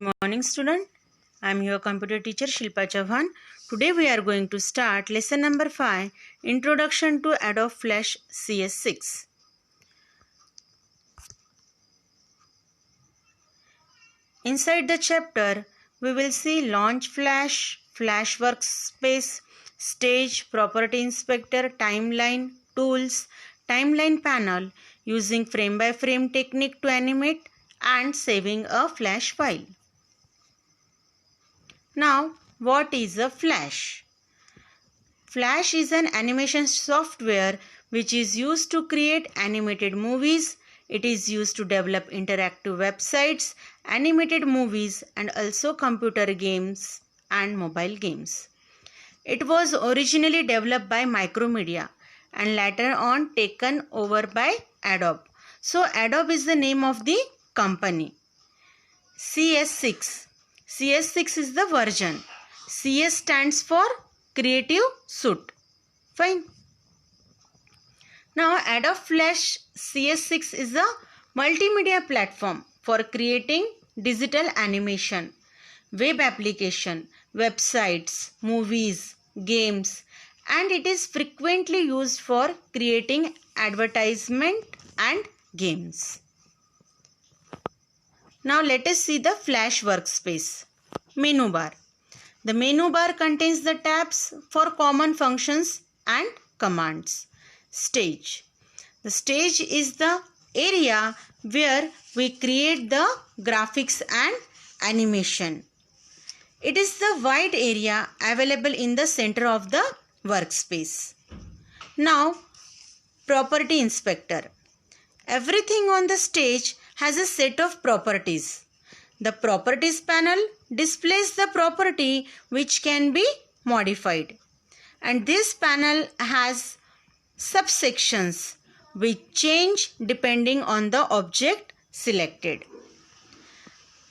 Morning student, I am your computer teacher Shilpa Chauhan. Today we are going to start lesson number 5, Introduction to Adobe Flash CS6. Inside the chapter we will see Launch Flash, Flash Workspace, Stage, Property Inspector, Timeline, Tools, Timeline Panel, using frame by frame technique to animate and saving a Flash file. Now, what is a Flash? Flash is an animation software which is used to create animated movies. It is used to develop interactive websites, animated movies, and also computer games and mobile games. It was originally developed by Micromedia and later on taken over by Adobe. So, Adobe is the name of the company. CS6. CS6 is the version. CS stands for Creative Suite. Fine. Now, Adobe Flash CS6 is a multimedia platform for creating digital animation, web application, websites, movies, games, and it is frequently used for creating advertisement and games. Now let us see the Flash workspace. Menu bar. The menu bar contains the tabs for common functions and commands. Stage. The stage is the area where we create the graphics and animation. It is the wide area available in the center of the workspace. Now, Property Inspector. Everything on the stage has a set of properties. The Properties panel displays the property which can be modified. And this panel has subsections which change depending on the object selected.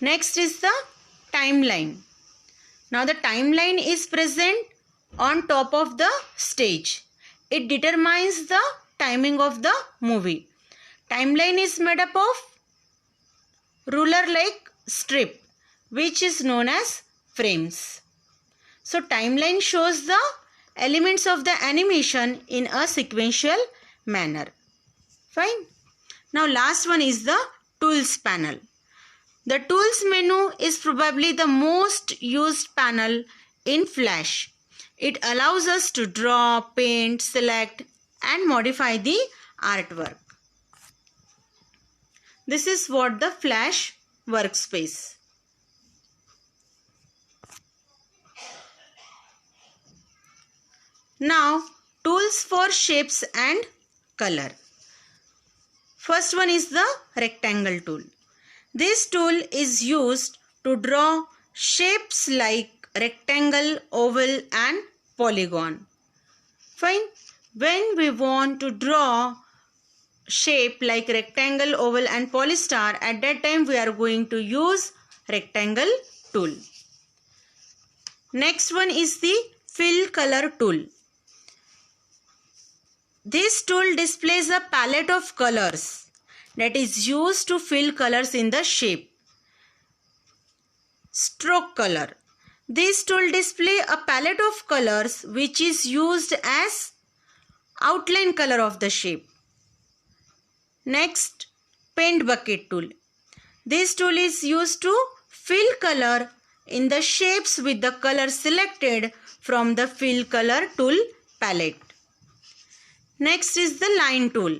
Next is the timeline. Now the timeline is present on top of the stage. It determines the timing of the movie. Timeline is made up of ruler-like strip which is known as frames. So timeline shows the elements of the animation in a sequential manner. Fine. Now last one is the tools panel. The tools menu is probably the most used panel in Flash. It allows us to draw, paint, select and modify the artwork. This is what the Flash workspace. Now, tools for shapes and color. First one is the rectangle tool. This tool is used to draw shapes like rectangle, oval and polygon. Fine. When we want to draw shape like rectangle, oval and polystar, at that time we are going to use rectangle tool. Next one is the fill color tool. This tool displays a palette of colors that is used to fill colors in the shape. Stroke color. This tool displays a palette of colors which is used as outline color of the shape. Next, paint bucket tool. This tool is used to fill color in the shapes with the color selected from the fill color tool palette. Next is the line tool.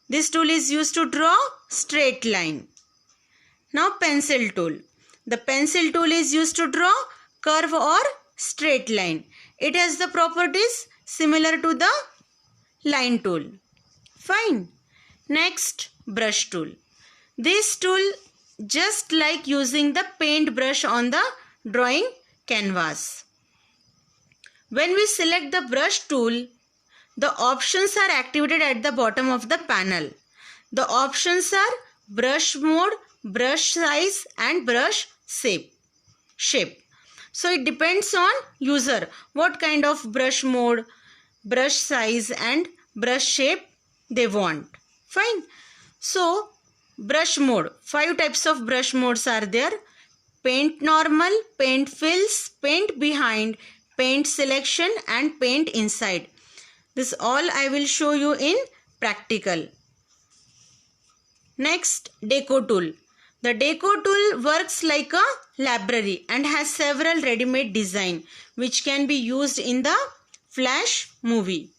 This tool is used to draw straight line. Now pencil tool. The pencil tool is used to draw curve or straight line. It has the properties similar to the line tool. Fine. Next, brush tool. This tool just like using the paint brush on the drawing canvas. When we select the brush tool, the options are activated at the bottom of the panel. The options are brush mode, brush size and brush shape. So it depends on user what kind of brush mode, brush size and brush shape they want. Fine. So brush mode, 5 types of brush modes are there. paint normal, paint fills, paint behind, paint selection and paint inside. This all I will show you in practical. Next, Deco tool. The Deco tool works like a library and has several ready-made design which can be used in the Flash movie.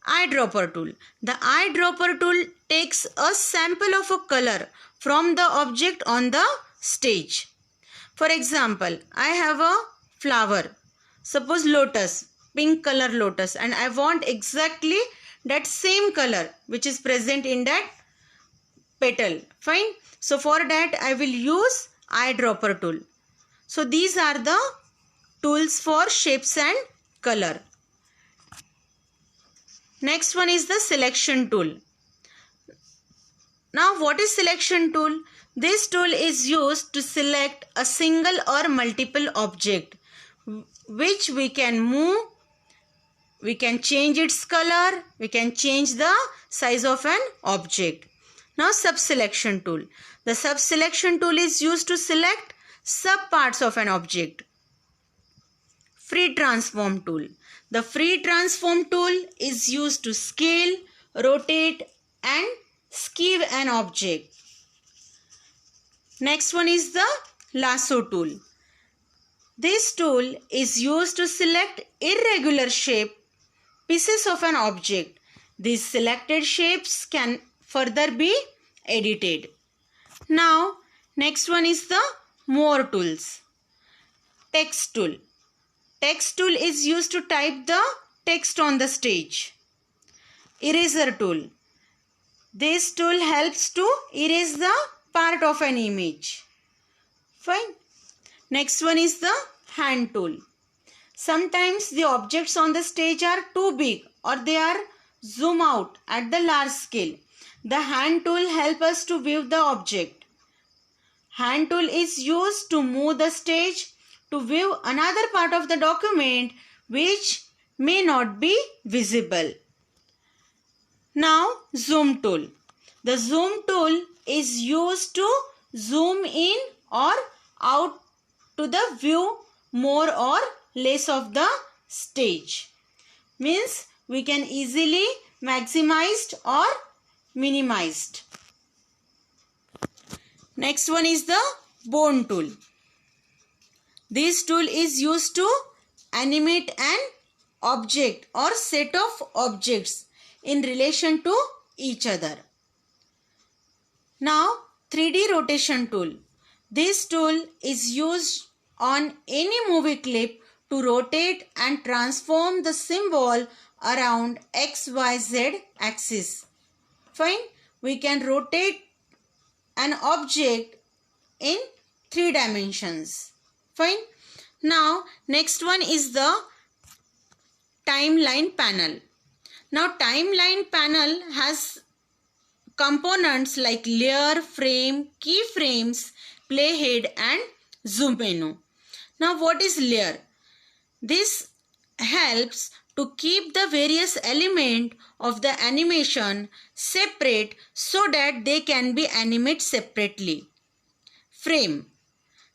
Eyedropper tool. The eyedropper tool takes a sample of a color from the object on the stage. For example, I have a flower, suppose lotus, pink color lotus, and I want exactly that same color which is present in that petal. Fine. So for that I will use eyedropper tool. So these are the tools for shapes and color. Next one is the selection tool. Now what is selection tool? This tool is used to select a single or multiple object which we can move, we can change its color, we can change the size of an object. Now subselection tool. The subselection tool is used to select subparts of an object. Free transform tool. The free transform tool is used to scale, rotate and skew an object. Next one is the lasso tool. This tool is used to select irregular shape pieces of an object. These selected shapes can further be edited. Now next one is the more tools. Text tool. Text tool is used to type the text on the stage. Eraser tool. This tool helps to erase the part of an image. Fine. Next one is the hand tool. Sometimes the objects on the stage are too big or they are zoom out at the large scale. The hand tool helps us to view the object. Hand tool is used to move the stage to view another part of the document which may not be visible. Now zoom tool. The zoom tool is used to zoom in or out to the view more or less of the stage. Means we can easily maximize or minimized. Next one is the bone tool. This tool is used to animate an object or set of objects in relation to each other. Now 3D rotation tool. This tool is used on any movie clip to rotate and transform the symbol around XYZ axis. Fine. We can rotate an object in 3 dimensions. Fine. Now next one is the timeline panel. Now timeline panel has components like layer, frame, keyframes, playhead and zoom menu. Now what is layer? This helps to keep the various elements of the animation separate so that they can be animated separately. Frame.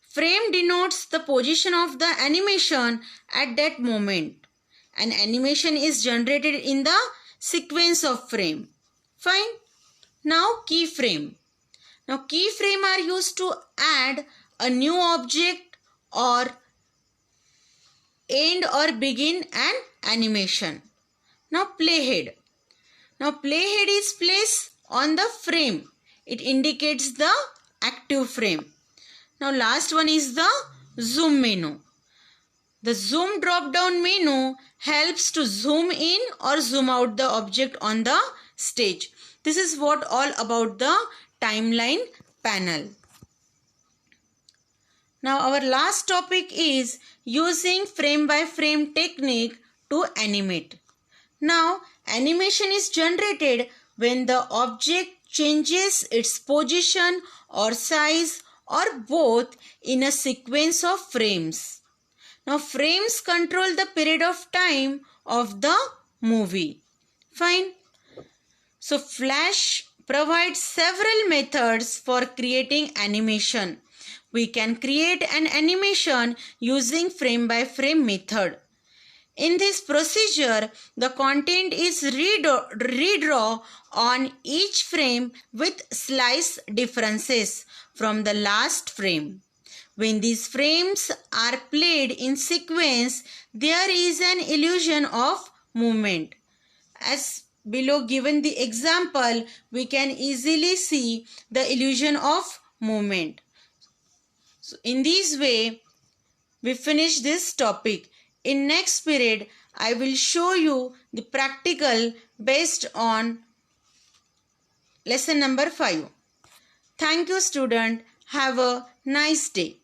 Frame denotes the position of the animation at that moment. An animation is generated in the sequence of frame. Fine. Now keyframe. Now keyframe are used to add a new object or end or begin an animation. Now playhead. Now playhead is placed on the frame. It indicates the active frame. Now last one is the zoom menu. The zoom drop down menu helps to zoom in or zoom out the object on the stage. This is what all about the timeline panel. Now our last topic is using frame by frame technique to animate. Now animation is generated when the object changes its position or size or both in a sequence of frames. Now frames control the period of time of the movie. Fine. So Flash provides several methods for creating animation. We can create an animation using frame by frame method. In this procedure, the content is redrawn on each frame with slice differences from the last frame. When these frames are played in sequence, there is an illusion of movement. As below given the example, we can easily see the illusion of movement. So in this way, we finish this topic. In next period, I will show you the practical based on lesson number 5. Thank you, student. Have a nice day.